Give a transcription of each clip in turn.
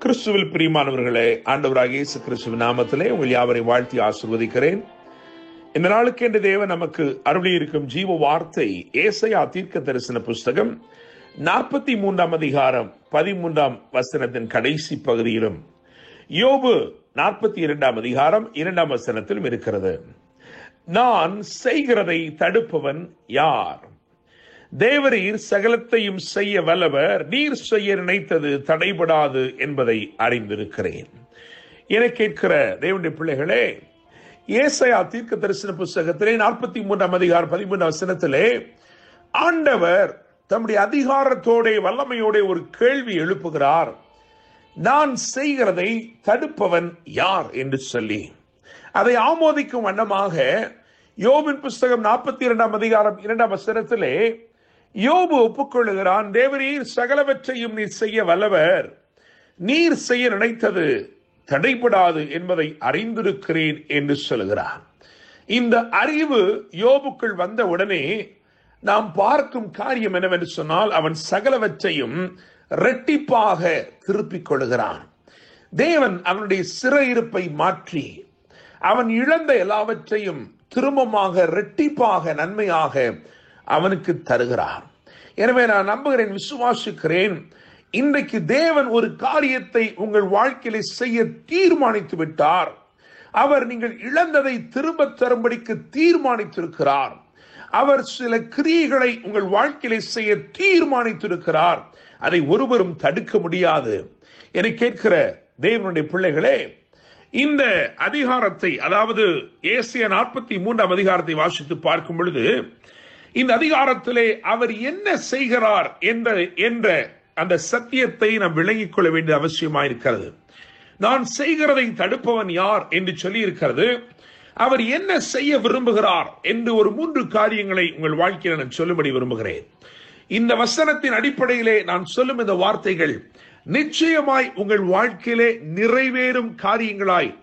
கிறிஸ்துவில் பிரியமானவர்களே, ஆண்டவராகிய இயேசு கிறிஸ்துவின் நாமத்திலே உங்கள் யாவரை வாழ்த்தி ஆசீர்வதிக்கிறேன். இந்த நாளுக்கு என்று தேவன் நமக்கு அருளி இருக்கும் ஜீவ வார்த்தை ஏசாயா தீர்க்க தரிசன புஸ்தகம் 43 அதிகாரம் 13 கடைசி பகுதியிலும், யோபு 42 அதிகாரம் 2 வசனத்திலும் இருக்கிறது. நான் செய்கிறதை தடுப்பவன் யார்? தேவரீர் சகலத்தையும் செய்ய வல்லவர், நீர் செய்ய நினைத்தது தடைபடாது என்பதை அறிந்திருக்கிறேன் என கேட்கிற தேவனுடைய பிள்ளைகளே, ஏசாயா தீர்க்க தரிசன புஸ்தகத்திலே 43 அதிகாரம் 13 வசனத்திலே ஆண்டவர் தம்முடைய அதிகாரத்தோட வல்லமையோட ஒரு கேள்வி எழுப்புகிறார். நான் செய்கிறதை தடுப்பவன் யார் என்று சொல்லி அதை ஆமோதிக்கும் வண்ணமாக யோபின் புஸ்தகம் 42 அதிகாரம் 2 வசனத்திலே யோபு ஒப்புக்கொள்ளுகிறான். தேவரீர் சகலவற்றையும் நீர் செய்ய வல்லவர், நீர் செய்ய நினைத்தது தடைபடாது என்பதை அறிந்திருக்கிறேன் என்று சொல்கிறார். இந்த அறிவு யோபுக்குள் வந்த உடனே நாம் பார்க்கும் காரியம் என்னவென்று சொன்னால், அவன் சகலவற்றையும் இரட்டிப்பாக திருப்பிக் கொள்ளுகிறான். தேவன் அவனுடைய சிறையிருப்பை மாற்றி அவன் இழந்த எல்லாவற்றையும் திரும்பமாக இரட்டிப்பாக நன்மையாக அவனுக்கு தருகிறார். எனவே நான் நம்புகிறேன், விசுவாசிக்கிறேன், இன்றைக்கு தேவன் ஒரு காரியத்தை உங்கள் வாழ்க்கையில செய்ய தீர்மானித்து விட்டார். அவர் நீங்கள் இழந்ததை திரும்ப தரும்படிக்கு தீர்மானித்திருக்கிறார். அவர் சில கிரியைகளை உங்கள் வாழ்க்கையில செய்ய தீர்மானித்திருக்கிறார். அதை ஒருவரும் தடுக்க முடியாது என கேட்கிற தேவனுடைய பிள்ளைகளே, இந்த அதிகாரத்தை, அதாவது ஏசாயா 43 அதிகாரத்தை வாசித்து பார்க்கும் பொழுது, இந்த அதிகாரத்திலே அவர் என்ன செய்கிறார் என்ற அந்த சத்தியத்தை நாம் விளங்கிக் கொள்ள வேண்டிய அவசியமாயிருக்கிறது. நான் செய்கிறதை தடுப்பவன் யார் என்று சொல்லி இருக்கிறது. அவர் என்ன செய்ய விரும்புகிறார் என்று ஒரு 3 காரியங்களை உங்கள் வாழ்க்கையில் நான் சொல்லும்படி விரும்புகிறேன். இந்த வசனத்தின் அடிப்படையிலே நான் சொல்லும் இந்த வார்த்தைகள் நிச்சயமாய் உங்கள் வாழ்க்கையிலே நிறைவேறும் காரியங்களாய்,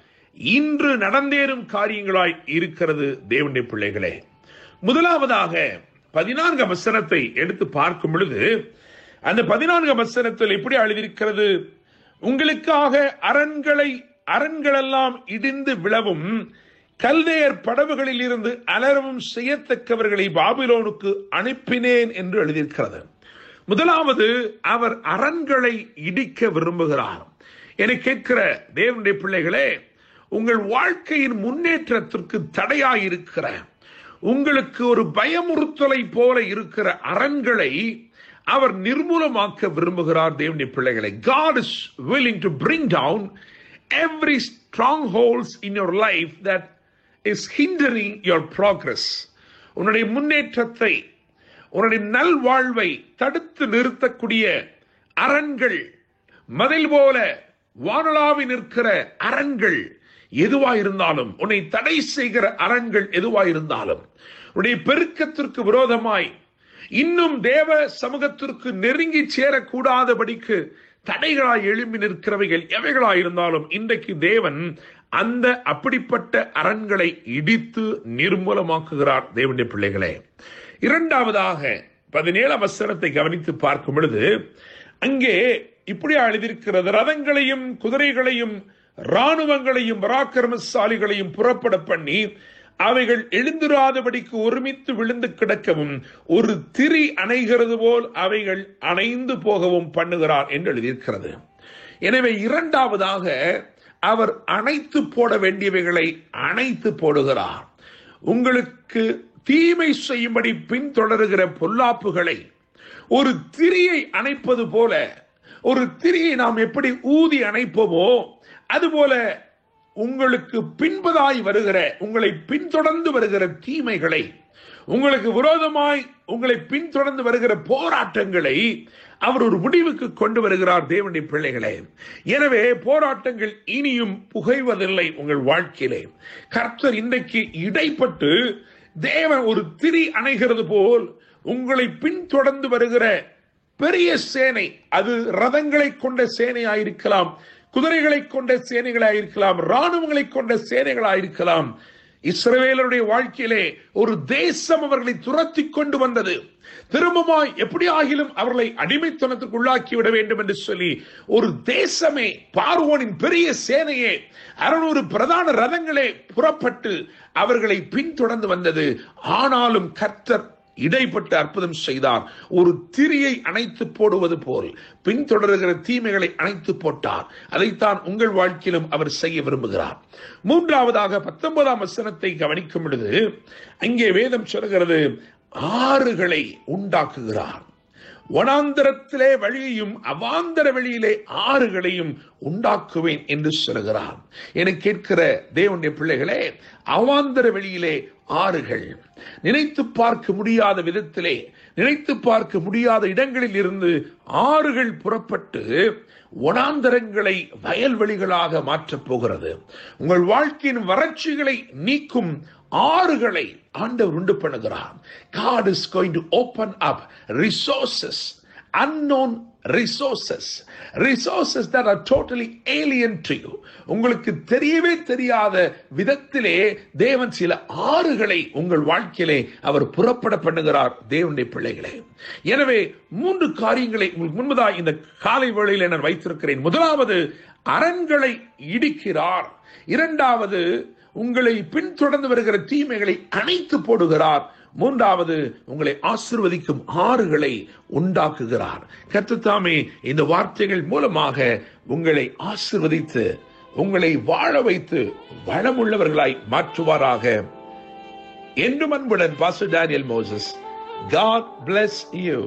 இன்று நடந்தேறும் காரியங்களாய் இருக்கிறது. தேவனுடைய பிள்ளைகளே, முதலாவதாக 14 வசனத்தை எடுத்து பார்க்கும் பொழுது, அந்த 14 வசனத்தில் எப்படி எழுதியிருக்கிறது? உங்களுக்காக அரண்களெல்லாம் இடிந்து விழவும், கல்தேயர் படவுகளில் இருந்து அலறவும் செய்யத்தக்கவர்களை பாபிலோனுக்கு அனுப்பினேன் என்று எழுதியிருக்கிறது. முதலாவது, அவர் அரண்களை இடிக்க விரும்புகிறார் என கேட்கிற தேவனுடைய பிள்ளைகளே, உங்கள் வாழ்க்கையின் முன்னேற்றத்திற்கு தடையாயிருக்கிற, உங்களுக்கு ஒரு பயமுறுத்தலை போல இருக்கிற அரண்களை அவர் நிர்மூலமாக்க விரும்புகிறார். தேவனுடைய பிள்ளைகளை, God is willing to bring down every strongholds in your life that is hindering your progress. உன்னுடைய முன்னேற்றத்தை, உன்னுடைய நல்வாழ்வை தடுத்து நிறுத்தக்கூடிய அரண்கள், மதில் போல வானளாவி நிற்கிற அரண்கள் எதுவாயிருந்தாலும், உன்னை தடை செய்கிற அரண்கள் எதுவாயிருந்தாலும், உன்னுடைய பெருக்கத்திற்கு விரோதமாய் இன்னும் தேவ சமூகத்திற்கு நெருங்கி சேரக்கூடாதபடிக்கு தடைகளாய் எழும்பி நிற்கிறவைகள் எவைகளாயிருந்தாலும், இன்றைக்கு தேவன் அந்த அப்படிப்பட்ட அரண்களை இடித்து நிர்மூலமாக்குகிறார். தேவனுடைய பிள்ளைகளே, இரண்டாவதாக 17 வசனத்தை கவனித்து பார்க்கும் பொழுது, அங்கே இப்படி எழுதியிருக்கிறது: ரதங்களையும் குதிரைகளையும் இராணுவங்களையும் பராக்கிரமசாலிகளையும் புறப்பட பண்ணி அவைகள் எழுந்திராதபடிக்கு ஒருமித்து விழுந்து கிடக்கவும், ஒரு திரி அணைகிறது போல் அவைகள் அணைந்து போகவும் பண்ணுகிறார் என்று எழுதியிருக்கிறது. எனவே இரண்டாவதாக அவர் அணைத்து போட வேண்டியவைகளை அணைத்து போடுகிறார். உங்களுக்கு தீமை செய்யும்படி பின்தொடருகிற பொல்லாப்புகளை ஒரு திரியை அணைப்பது போல, ஒரு திரியை நாம் எப்படி ஊதி அணைப்போமோ அதுபோல உங்களுக்கு பின்பதாய் வருகிற, உங்களை பின்தொடர்ந்து வருகிற தீமைகளை, உங்களுக்கு விரோதமாய் உங்களை பின்தொடர்ந்து வருகிற போராட்டங்களை அவர் ஒரு முடிவுக்கு கொண்டு வருகிறார். தேவனுடைய பிள்ளைகளே, எனவே போராட்டங்கள் இனியும் புகைவதில்லை உங்கள் வாழ்க்கையிலே. கர்த்தர் இன்றைக்கு இடைப்பட்டு தேவன் ஒரு திரி அணைகிறது போல் உங்களை பின்தொடர்ந்து வருகிற பெரிய சேனை, அது ரதங்களை கொண்ட சேனையாயிருக்கலாம், குதிரைகளை கொண்ட சேனைகளாயிருக்கலாம், இராணுவங்களை கொண்ட சேனைகளாயிருக்கலாம், இஸ்ரவேலருடைய வாழ்க்கையிலே ஒரு தேசம் அவர்களை துரத்தி கொண்டு வந்தது. திரும்பமாய் எப்படி ஆகிலும் அவர்களை அடிமைத்தனத்துக்கு உள்ளாக்கி விட வேண்டும் என்று சொல்லி ஒரு தேசமே, பார்வோனின் பெரிய சேனையே, 600 பிரதான ரதங்களே புறப்பட்டு அவர்களை பின்தொடர்ந்து வந்தது. ஆனாலும் கர்த்தர் இடைப்பட்டு அற்புதம் செய்தார். ஒரு திரியை அணைத்து போடுவது போல் பின்தொடர்கிற தீமைகளை அணைத்து போட்டார். அதைத்தான் உங்கள் வாழ்க்கையிலும் அவர் செய்ய விரும்புகிறார். மூன்றாவதாக 19ஆம் வசனத்தை கவனிக்கும் பொழுது அங்கே வேதம் சொல்கிறது, ஆறுகளை உண்டாக்குகிறார். வனாந்தரத்திலே வழியையும் அவாந்தர வெளியிலே ஆறுகளையும் உண்டாக்குவேன் என்று சொல்கிறார். என கேட்கிற தேவனுடைய பிள்ளைகளே, அவாந்தர வெளியிலே ஆறுகள், நினைத்து பார்க்க முடியாத விதத்திலே, நினைத்து பார்க்க முடியாத இடங்களில் இருந்து ஆறுகள் புறப்பட்டு வனாந்தரங்களை வயல்வெளிகளாக மாற்றப் போகிறது. உங்கள் வாழ்க்கையின் வறட்சிகளை நீக்கும் ஆறுகளை ஆண்டவர் உண்டு பண்ணுகிறார். God is going to open up resources, unknown resources, resources that are totally alien to you. உங்களுக்கு தெரியவே தெரியாத விதத்திலே தேவன் சில ஆறுகளை உங்கள் வாழ்க்கையிலே அவர் புறப்பட பண்ணுகிறார். தேவனுடைய பிள்ளைகளே, எனவே 3 காரியங்களை உங்களுக்கு முன்பதாக இந்த காலை வேளையிலே நான் வைத்திருக்கிறேன். முதலாவது, அரண்களை இடிக்கிறார். இரண்டாவது, உங்களை பின்தொடர்ந்து வருகிற தீமைகளை அணைத்து போடுகிறார். மூன்றாவது, உங்களை ஆசீர்வதிக்கும் ஆறுகளை உண்டாக்குகிறார். கர்த்தர் தாமே இந்த வார்த்தைகள் மூலமாக உங்களை ஆசீர்வதித்து உங்களை வாழ வைத்து வளமுள்ளவர்களாய் மாற்றுவாராக. என்றும் அன்புடன் pastor Daniel Moses. God bless you.